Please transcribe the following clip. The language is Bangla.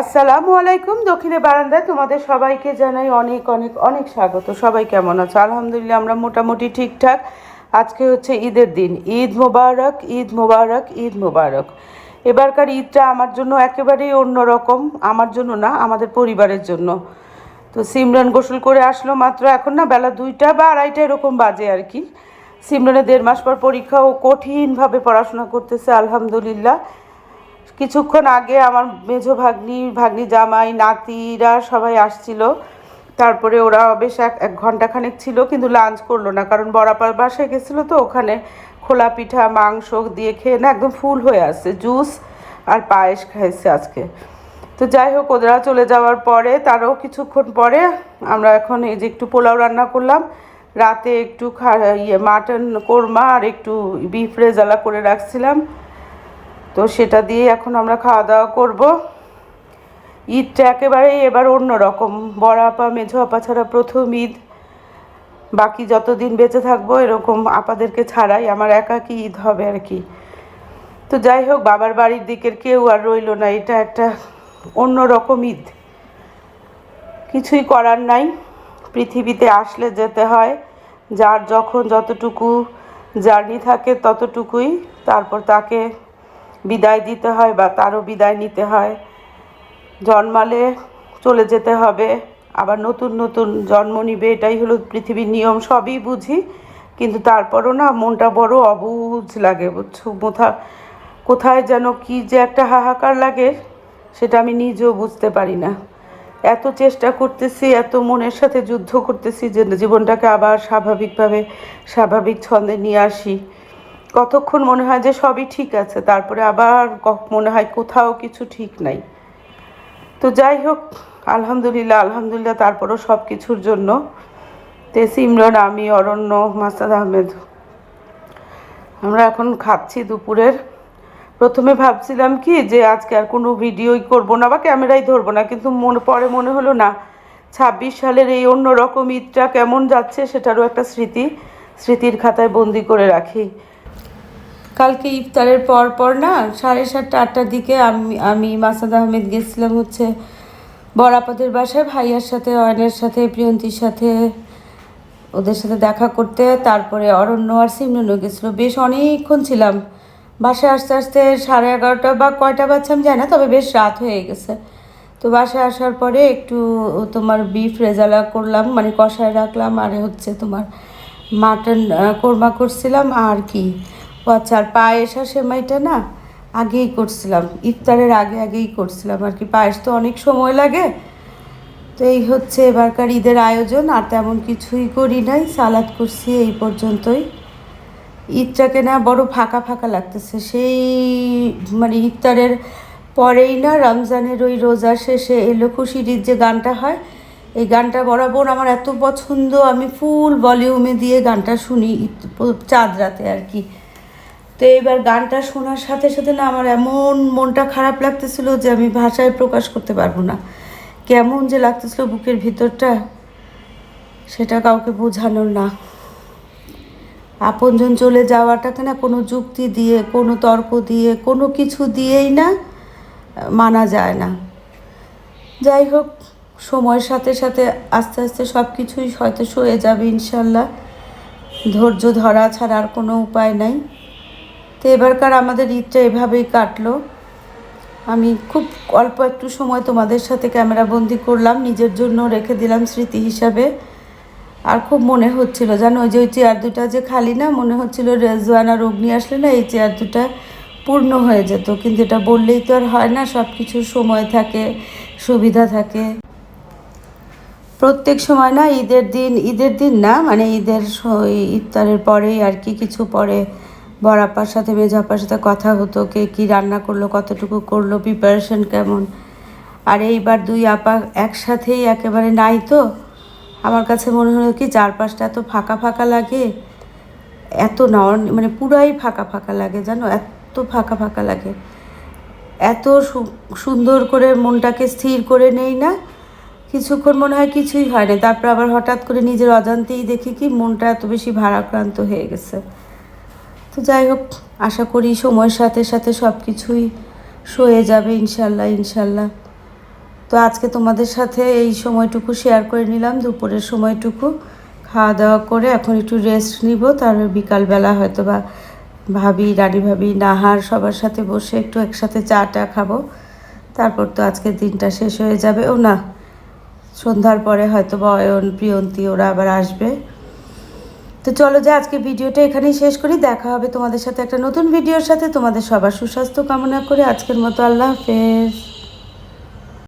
আসসালামু আলাইকুম। দক্ষিণে বারান্দায় তোমাদের সবাইকে জানাই অনেক অনেক অনেক স্বাগত। সবাই কেমন আছো? আলহামদুলিল্লাহ আমরা মোটামুটি ঠিকঠাক। আজকে হচ্ছে ঈদের দিন। ঈদ মোবারক, ঈদ মোবারক, ঈদ মোবারক। এবারকার ঈদটা আমার জন্য একেবারেই অন্যরকম। আমার জন্য না, আমাদের পরিবারের জন্য। তো সিমরান গোসল করে আসলো মাত্র, এখন না বেলা 2টা বা 2:30 এরকম বাজে আর কি। সিমরানের 1.5 মাস পর পরীক্ষা, ও কঠিনভাবে পড়াশোনা করতেছে আলহামদুলিল্লাহ। কিছুক্ষণ আগে আমার মেঝো ভাগ্নি জামাই নাতিরা সবাই আসছিল। তারপরে ওরা বেশ এক ঘন্টাখানেক ছিল, কিন্তু লাঞ্চ করলো না, কারণ বড়াপার বাসায় গেছিলো, তো ওখানে খোলা পিঠা মাংস দিয়ে খেয়ে না একদম ফুল হয়ে আসছে। জুস আর পায়েস খাইছে আজকে। তো যাই হোক, ওরা চলে যাওয়ার পরে তারও কিছুক্ষণ পরে আমরা এখন এই যে একটু পোলাও রান্না করলাম। রাতে একটু মাটন কোরমা আর একটু বিফ রেজালা করে রাখছিলাম, তো সেটা দিয়ে এখন আমরা খাওয়া দাওয়া করব। ঈদটা একেবারেই এবার অন্য রকম। বড় আপা মেঝো আপা ছাড়া প্রথম ঈদ। বাকি যতদিন বেঁচে থাকবো এরকম আপাদেরকে ছাড়াই আমার একাকী ঈদ হবে আর কি। তো যাই হোক, বাবার বাড়ির দিকের কেউ আর রইল না। এটা একটা অন্য রকম ঈদ। কিছুই করার নাই, পৃথিবীতে আসলে যেতে হয়। যার যখন যতটুকু জার্নি থাকে ততটুকুই, তারপর তাকে বিদায় দিতে হয় বা তারও বিদায় নিতে হয়। জন্মালে চলে যেতে হবে, আবার নতুন নতুন জন্ম নিবে, এটাই হলো পৃথিবীর নিয়ম। সবই বুঝি, কিন্তু তারপরও না মনটা বড় অবুঝ লাগে, বুঝছো? কোথায় যেন কি যে একটা হাহাকার লাগে, সেটা আমি নিজেও বুঝতে পারি না। এত চেষ্টা করতেছি, এত মনের সাথে যুদ্ধ করতেছি যে জীবনটাকে আবার স্বাভাবিকভাবে স্বাভাবিক ছন্দে নিয়ে আসি। কতক্ষণ মনে হয় যে সবই ঠিক আছে, তারপরে আবার মনে হয় কোথাও কিছু ঠিক নাই। তো যাই হোক, আলহামদুলিল্লাহ আলহামদুলিল্লাহ তারপরও সব কিছুর জন্য। সিমরন, আমি, অরণ্য, মাসুদ আহমেদ আমরা এখন খাচ্ছি দুপুরের। প্রথমে ভাবছিলাম কি যে আজকে আর কোনো ভিডিওই করব না বা ক্যামেরাই ধরবো না, কিন্তু পরে মনে হলো না, 26 সালের এই অন্যরকম ঈদটা কেমন যাচ্ছে সেটারও একটা স্মৃতির খাতায় বন্দি করে রাখি। কালকে ইফতারের পর না 7:30 8টার দিকে আমি মাসুদ আহমেদ গেছিলাম হচ্ছে বড়াপাদের বাসায়, ভাইয়ার সাথে, অয়নের সাথে, প্রিয়ন্তীর সাথে, ওদের সাথে দেখা করতে। তারপরে অরণ্য আর সিমরনও গেছিলো। বেশ অনেকক্ষণ ছিলাম। বাসায় আসতে আসতে 11:30 বা কয়টা বাজছে আমি জানি না, তবে বেশ রাত হয়ে গেছে। তো বাসায় আসার পরে একটু তোমার বিফ রেজালা করলাম, মানে কষায় রাখলাম, আর হচ্ছে তোমার মাটন কোরমা করছিলাম। আর কি আচ্ছা, আর পায়েস আর সেমাইটা না আগেই করছিলাম, ইফতারের আগেই করছিলাম আর কি। পায়েস তো অনেক সময় লাগে। তো এই হচ্ছে এবারকার ঈদের আয়োজন। আর তেমন কিছুই করি নাই, সালাদ করছি, এই পর্যন্তই। ঈদটাকে না বড় ফাঁকা ফাঁকা লাগতেছে। সেই মানে ইফতারের পরেই না রমজানের ওই রোজা শেষে এলো খুশির ঈদ যে গানটা হয়, এই গানটা বরাবর আমার এত পছন্দ। আমি ফুল ভলিউমে দিয়ে গানটা শুনি চাঁদ রাতে আর কি। তো এইবার গানটা শোনার সাথে সাথে না আমার এমন মনটা খারাপ লাগতেছিল যে আমি ভাষায় প্রকাশ করতে পারবো না। কেমন যে লাগতেছিল বুকের ভিতরটা, সেটা কাউকে বোঝানোর না। আপনজন চলে যাওয়াটাকে না কোনো যুক্তি দিয়ে, কোনো তর্ক দিয়ে, কোনো কিছু দিয়েই না মানা যায় না। যাই হোক, সময়ের সাথে সাথে আস্তে আস্তে সব কিছুই হয়তো সয়ে যাবে ইনশাল্লাহ। ধৈর্য ধরা ছাড়া আর কোনো উপায় নাই। তো এবারকার আমাদের ঈদটা এভাবেই কাটলো। আমি খুব অল্প একটু সময় তোমাদের সাথে ক্যামেরাবন্দি করলাম, নিজের জন্য রেখে দিলাম স্মৃতি হিসাবে। আর খুব মনে হচ্ছিল জানো, ওই চেয়ার দুটা যে খালি না, মনে হচ্ছিল রেজওয়ান আর অগ্নি আসলে না এই চেয়ার দুটা পূর্ণ হয়ে যেত। কিন্তু এটা বললেই তো আর হয় না, সব কিছুর সময় থাকে, সুবিধা থাকে। প্রত্যেক সময় না ঈদের দিন না, মানে ইফতারের পরেই আর কি, কিছু পরে বড় আপার সাথে মেজো আপার সাথে কথা হতো, কে কী রান্না করলো, কতটুকু করলো, প্রিপারেশন কেমন। আর এইবার দুই আপা একসাথেই একেবারে নাই। তো আমার কাছে মনে হলো কি চারপাশটা এত ফাঁকা ফাঁকা লাগে, এত না মানে পুরাই ফাঁকা ফাঁকা লাগে জানো, এত ফাঁকা ফাঁকা লাগে। এত সুন্দর করে মনটাকে স্থির করে নেই না, কিছুক্ষণ মনে হয় কিছুই হয় না, তারপর আবার হঠাৎ করে নিজের অজান্তেই দেখি কি মনটা এত বেশি ভারাক্রান্ত হয়ে গেছে। তো যাই হোক, আশা করি সময়ের সাথে সাথে সব কিছুই সয়ে যাবে ইনশাল্লাহ ইনশাল্লাহ। তো আজকে তোমাদের সাথে এই সময়টুকু শেয়ার করে নিলাম, দুপুরের সময়টুকু খাওয়া দাওয়া করে এখন একটু রেস্ট নিব। তারপর বিকালবেলা হয়তো বা ভাবি, রানী ভাবি, নাহার সবার সাথে বসে একটু একসাথে চা টা খাবো। তারপর তো আজকের দিনটা শেষ হয়ে যাবে। ও না, সন্ধ্যার পরে হয়তো বা অয়ন, প্রিয়ন্তী ওরা আবার আসবে। তো চলো যে আজকে ভিডিওটা এখানেই শেষ করি। দেখা হবে তোমাদের সাথে একটা নতুন ভিডিওর সাথে। তোমাদের সবার সুস্বাস্থ্য কামনা করে আজকের মতো আল্লাহ হাফেজ।